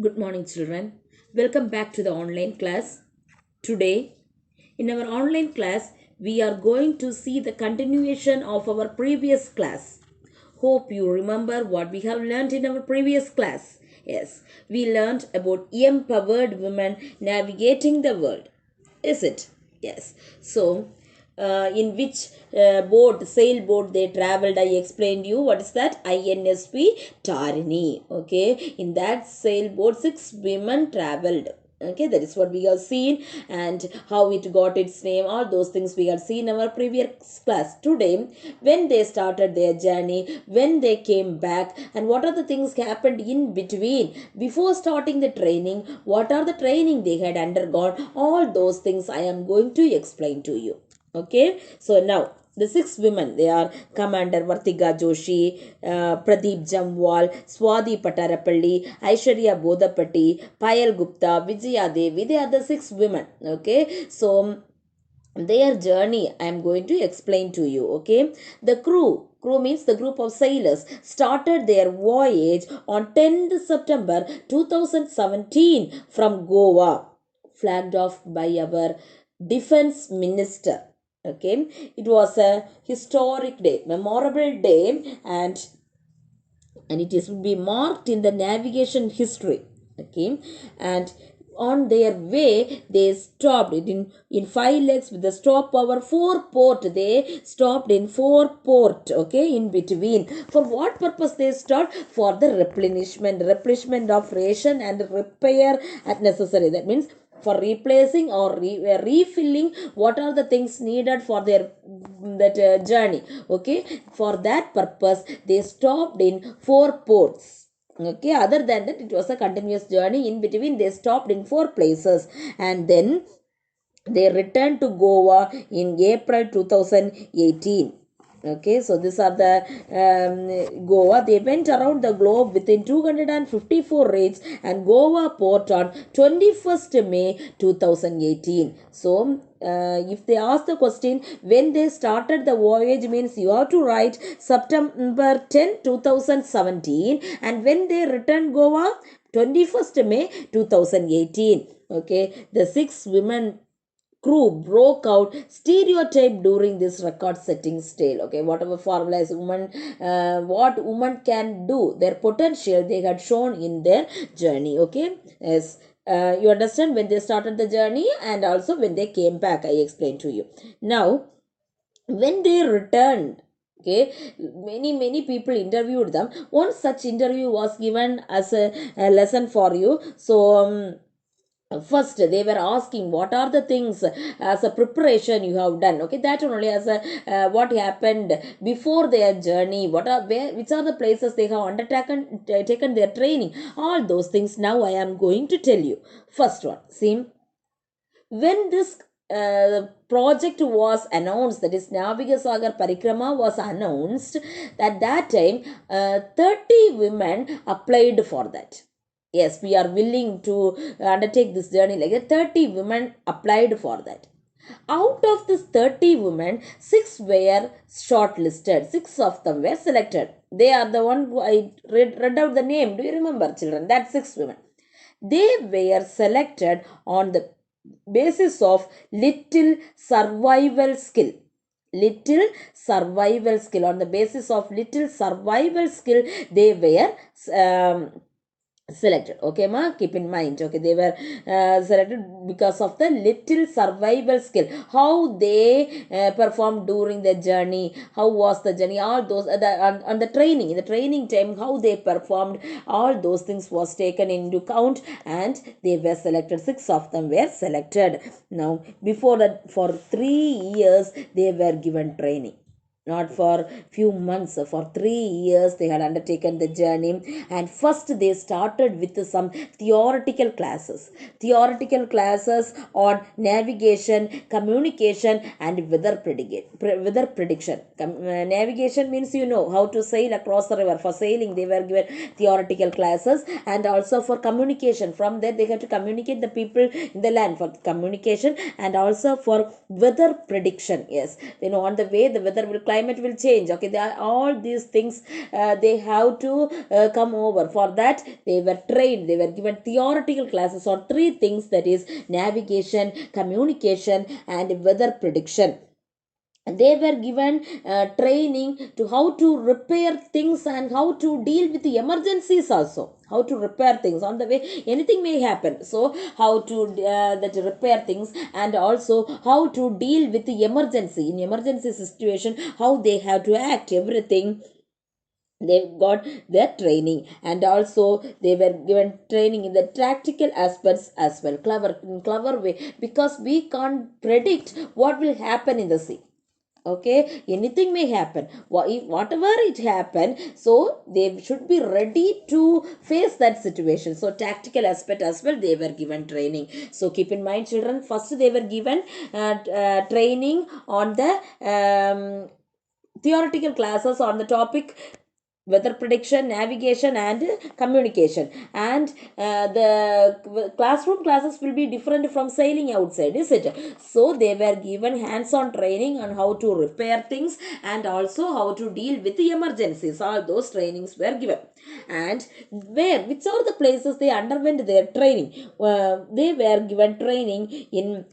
Good morning, children. Welcome back to the online class. Today, in our online class, we are going to see the continuation of our previous class. Hope you remember what we have learned in our previous class. Yes, we learned about empowered women navigating the world. Is it? Yes. So, in which sailboat they traveled, I explained you what is that? INSP Tarini. Okay, in that sailboat, 6 women traveled. Okay, that is what we have seen, and how it got its name. All those things we have seen in our previous class. Today, when they started their journey, when they came back, and what are the things happened in between before starting the training, what are the training they had undergone, all those things I am going to explain to you. Okay, so now the 6 women, they are Commander Vartiga Joshi, Pradeep Jamwal, Swati Patarapalli, Aishwarya Bodapati, Payal Gupta, Vijaya Devi. They are the 6 women. Okay, so their journey I am going to explain to you. Okay, the crew means the group of sailors started their voyage on 10th September 2017 from Goa, flagged off by our defense minister. Okay, it was a historic day, memorable day, and it is will be marked in the navigation history. Okay, and on their way they stopped it in 5 legs with the stop over 4 port. They stopped in 4 port. Okay, in between. For what purpose they stopped? For the replenishment of ration and repair at necessary. That means for replacing or refilling what are the things needed for their that journey. Okay, for that purpose they stopped in 4 ports. Okay, other than that it was a continuous journey. In between they stopped in 4 places, and then they returned to Goa in April 2018. Okay, so these are the Goa. They went around the globe within 254 raids and Goa port on 21st May 2018. So if they ask the question when they started the voyage, means you have to write September 10, 2017, and when they returned Goa, 21st May 2018. Okay, the 6 women crew broke out stereotype during this record setting style. Okay, whatever formula is woman, what woman can do, their potential they had shown in their journey. Okay, yes, you understand when they started the journey and also when they came back, I explained to you. Now when they returned, okay, many people interviewed them. One such interview was given as a lesson for you. So first they were asking what are the things as a preparation you have done. Okay, that only as a what happened before their journey, which are the places they have undertaken taken their training, all those things now I am going to tell you. First one, see, when this project was announced, that is Naviga Sagar Parikrama was announced, at that time 30 women applied for that. Yes, we are willing to undertake this journey, like that. 30 women applied for that. Out of this 30 women, 6 were shortlisted, 6 of them were selected. They are the one who I read out the name. Do you remember, children? That 6 women, they were selected on the basis of little survival skill. Little survival skill. On the basis of little survival skill, they were selected. Okay, ma, keep in mind. Okay, they were selected because of the little survival skill, how they performed during the journey, how was the journey, all those on the training, in the training time, how they performed, all those things was taken into account, and they were selected. 6 of them were selected. Now before that, for 3 years they were given training, not for few months. For 3 years they had undertaken the journey. And first they started with some theoretical classes on navigation, communication, and weather prediction. Navigation means you know how to sail across the river. For sailing they were given theoretical classes, and also for communication, from there they had to communicate the people in the land, for communication, and also for weather prediction. Yes, on the way the weather will climate will change. Okay, they are, all these things they have to come over. For that they were trained, they were given theoretical classes on three things, that is navigation, communication and weather prediction. They were given training to how to repair things and how to deal with the emergencies also, how to repair things on the way, anything may happen, so how to that repair things, and also how to deal with the emergency, in emergency situation how they have to act, everything they got their training. And also they were given training in the tactical aspects as well, clever, in clever way, because we can't predict what will happen in the sea. Okay, anything may happen, whatever it happen, so they should be ready to face that situation. So tactical aspect as well they were given training. So keep in mind children, first they were given training on the theoretical classes on the topic weather prediction, navigation and communication. And the classroom classes will be different from sailing outside, is it? So they were given hands-on training on how to repair things and also how to deal with the emergencies. All those trainings were given. And which are the places they underwent their training? They were given training in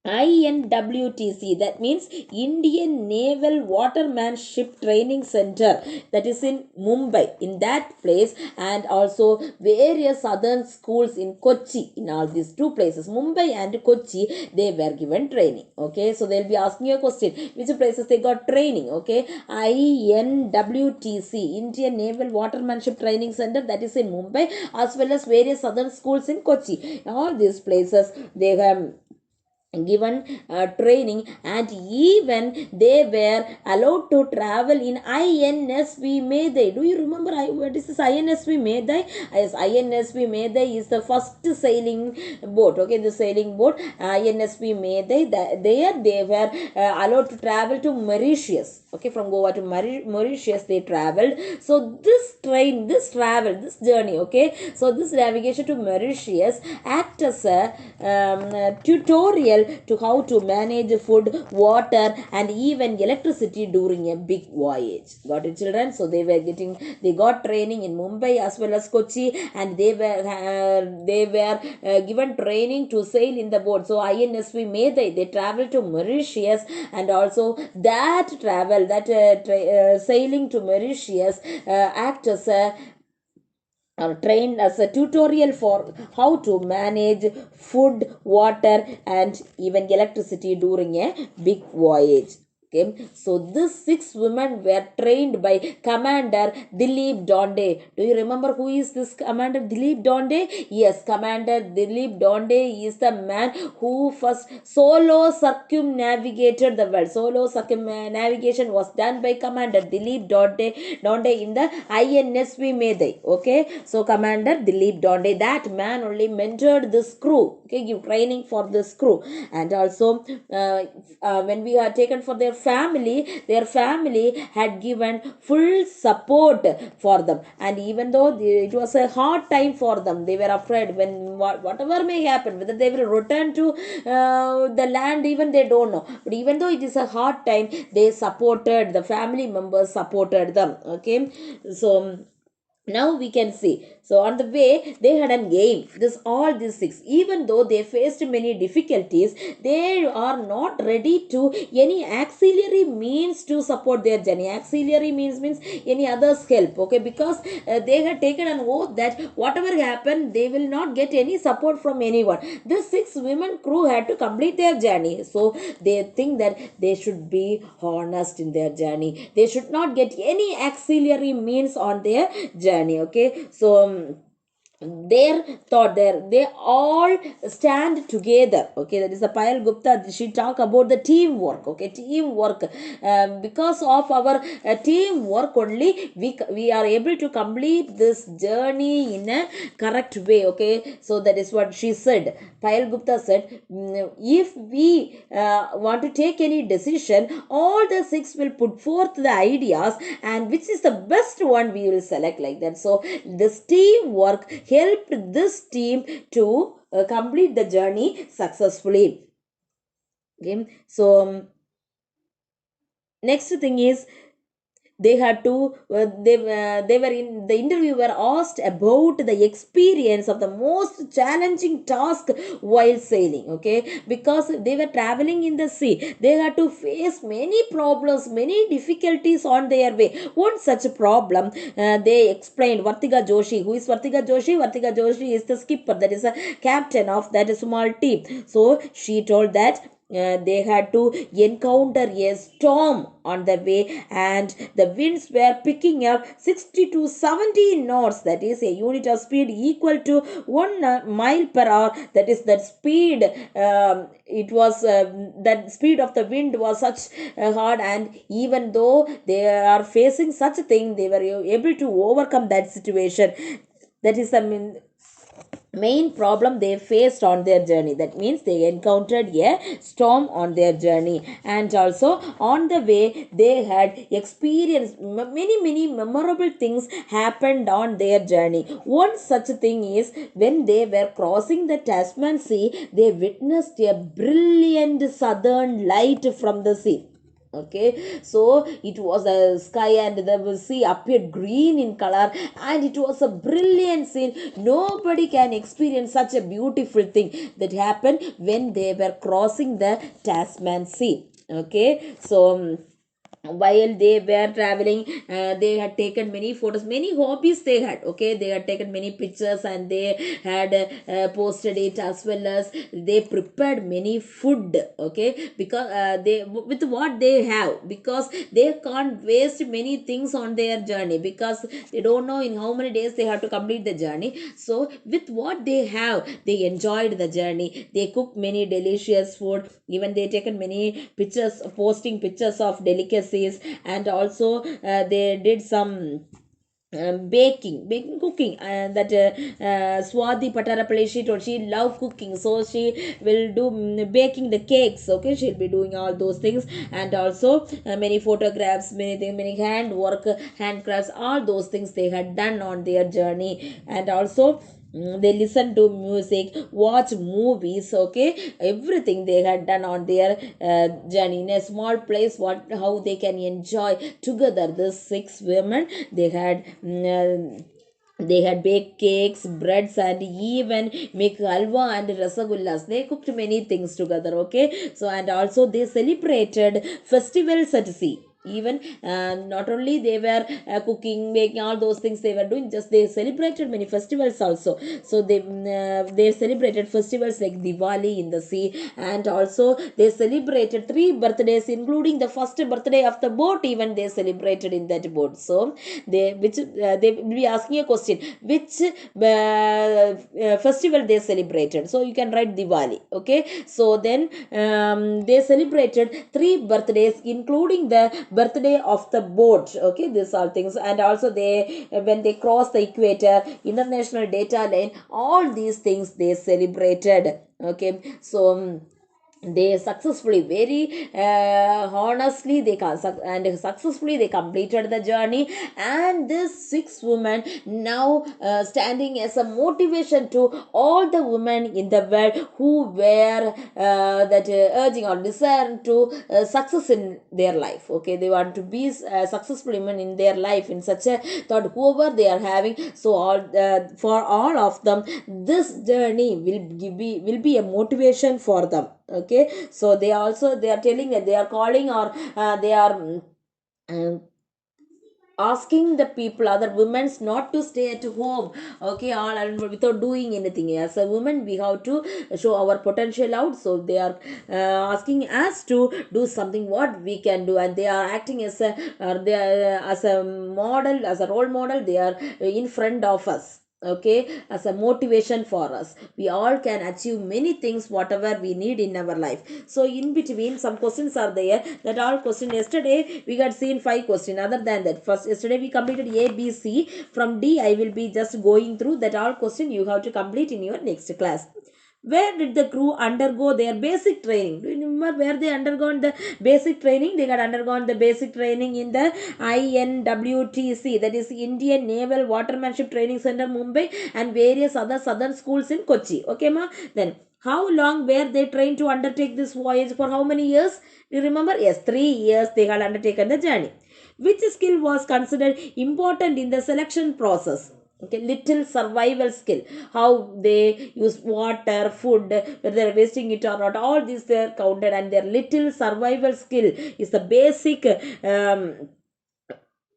INWTC, that means Indian Naval Watermanship Training Center, that is in Mumbai, in that place, and also various other schools in Kochi. In all these two places, Mumbai and Kochi, they were given training. Okay, so they'll be asking you a question, which places they got training. Okay, INWTC, Indian Naval Watermanship Training Center, that is in Mumbai, as well as various other schools in Kochi. All these places they have given training, and even they were allowed to travel in INSV Meday. Do you remember what is this INSV Meday? Yes, INSV Meday is the first sailing boat. Okay, the sailing boat INSV Meday. There they were allowed to travel to Mauritius. Okay, from Goa to Mauritius they traveled. So this journey, okay, so this navigation to Mauritius act as a tutorial to how to manage food, water and even electricity during a big voyage. Got it children? So they got training in Mumbai as well as Kochi, and they were given training to sail in the boat. So INSV Meday, they traveled to Mauritius, and also that sailing to Mauritius act as a are trained as a tutorial for how to manage food, water and even electricity during a big voyage. Okay, so these 6 women were trained by Commander Dilip Donde. Do you remember who is this Commander Dilip Donde? Yes, Commander Dilip Donde is the man who first solo circumnavigated the world. Solo circumnavigation was done by Commander Dilip Donde in the INSV Meday. Okay, so Commander Dilip Donde, that man only mentored this crew. Okay, give training for this crew. And also when we are taken for their family had given full support for them. And even though it was a hard time for them, they were afraid when whatever may happen, whether they will return to the land, even they don't know. But even though it is a hard time, they supported, the family members supported them. Okay, so now we can see, so on the way they had a game, this all these 6, even though they faced many difficulties, they are not ready to any auxiliary means to support their journey. Auxiliary means any others help. Okay, because they had taken an oath that whatever happened, they will not get any support from anyone. This 6 women crew had to complete their journey, so they think that they should be honest in their journey, they should not get any auxiliary means on their journey. Okay, so their thought there, they all stand together. Okay, that is the Payal Gupta, she talk about the teamwork. Okay, teamwork, because of our teamwork only we are able to complete this journey in a correct way. Okay, so that is what she said. Payal Gupta said, if we want to take any decision, all the 6 will put forth the ideas, and which is the best one we will select, like that. So this teamwork helped this team to complete the journey successfully. Okay, so next thing is they had to they were in the interviewer asked about the experience of the most challenging task while sailing. Okay, because they were traveling in the sea, they had to face many problems, many difficulties on their way. One such problem, they explained. Vartika Joshi, who is Vartika Joshi? Vartika Joshi is the skipper, that is a captain of that small team. So she told that they had to encounter a storm on the way, and the winds were picking up 60 to 70 knots, that is a unit of speed equal to 1 mile per hour. That is that speed. It was that speed of the wind was such hard, and even though they are facing such a thing, they were able to overcome that situation. That is the main problem they faced on their journey. That means they encountered a storm on their journey, and also on the way they had experienced many memorable things happened on their journey. One such thing is when they were crossing the Tasman Sea, they witnessed a brilliant southern light from the sea. Okay, so it was a sky and the sea appeared green in color, and it was a brilliant scene. Nobody can experience such a beautiful thing that happened when they were crossing the Tasman Sea. Okay, so while they were traveling, they had taken many photos, many hobbies they had. Okay, they had taken many pictures, and they had posted it, as well as they prepared many food. Okay, because they with what they have, because they can't waste many things on their journey, because they don't know in how many days they have to complete the journey. So with what they have, they enjoyed the journey. They cooked many delicious food, even they taken many pictures, posting pictures of delicacies, and also they did some baking cooking, and that Swati Patarapalli, she told she loved cooking, so she will do baking the cakes. Okay, she'll be doing all those things, and also many photographs, many things, many handwork, handcrafts, all those things they had done on their journey. And also they listen to music, watch movies. Okay, everything they had done on their journey in a small place. What, how they can enjoy together, this six women. They had they had baked cakes, breads, and even make halwa and rasagullas. They cooked many things together. Okay, so and also they celebrated festivals at sea. Even not only they were cooking, making all those things they were doing, just they celebrated many festivals also. So they celebrated festivals like Diwali in the sea, and also they celebrated three birthdays, including the first birthday of the boat. Even they celebrated in that boat. So they will be asking a question, which festival they celebrated. So you can write Diwali. Okay, so then they celebrated three birthdays, including the birthday of the boat. Okay, these are things. And also they, when they cross the equator, international data line, all these things they celebrated. Okay, so they successfully, very honestly, they and successfully they completed the journey. And this six women now standing as a motivation to all the women in the world who were that urging or desire to success in their life. Okay, they want to be successful women in their life, in such a thought whoever they are having. So all for all of them, this journey will be a motivation for them. Okay, so they also, they are telling that they are calling, or they are um, asking the people, other women, not to stay at home. Okay, all and without doing anything. As a woman, we have to show our potential out. So they are asking us to do something what we can do, and they are acting as a they are, as a model, as a role model. They are in front of us. Okay, as a motivation for us. We all can achieve many things whatever we need in our life. So in between, some questions are there. That all question, yesterday we got seen 5 questions. Other than that, first yesterday we completed A, B, C. From D I will be just going through. That all question you have to complete in your next class. Where did the crew undergo their basic training? Do you remember where they undergone the basic training? They got undergone the basic training in the INWTC, that is Indian Naval Watermanship Training Center, Mumbai, and various other southern schools in Kochi. Okay, ma? Then How long were they trained to undertake this voyage? For how many years? Do you remember? Yes, 3 years they had undertaken the journey. Which skill was considered important in the selection process? Okay, little survival skill. How they use water, food, whether they're wasting it or not. All these they are counted, and their little survival skill is the basic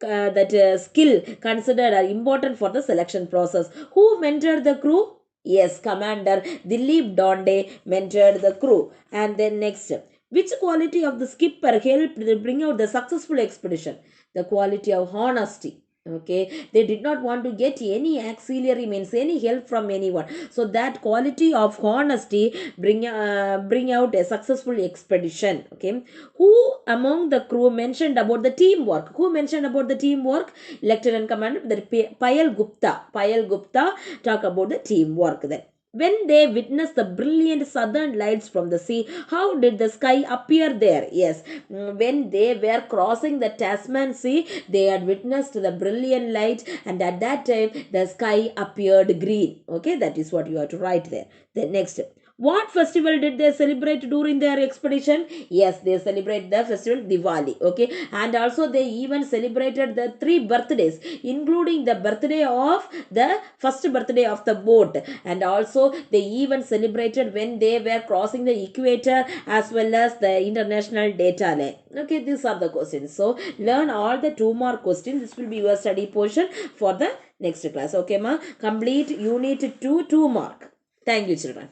that skill considered are important for the selection process. Who mentored the crew? Yes, Commander Dilip Donde mentored the crew. And then next, which quality of the skipper helped bring out the successful expedition? The quality of honesty. Okay, they did not want to get any auxiliary, means any help from anyone. So that quality of honesty bring out a successful expedition. Okay, who among the crew mentioned about the teamwork? Who mentioned about the teamwork? Lieutenant Commander Payal Gupta. Payal Gupta talk about the teamwork then. When they witnessed the brilliant southern lights from the sea, how did the sky appear there? Yes, when they were crossing the Tasman Sea, they had witnessed the brilliant light, and at that time the sky appeared green. Okay, that is what you have to write there. Then next, what festival did they celebrate during their expedition? Yes, they celebrate the festival Diwali. Okay, and also they even celebrated the 3 birthdays, including the birthday of the first birthday of the boat, and also they even celebrated when they were crossing the equator as well as the international data line. Okay, these are the questions. So learn all the 2 mark questions. This will be your study portion for the next class. Okay, ma. Complete unit 2 2 mark. Thank you, children.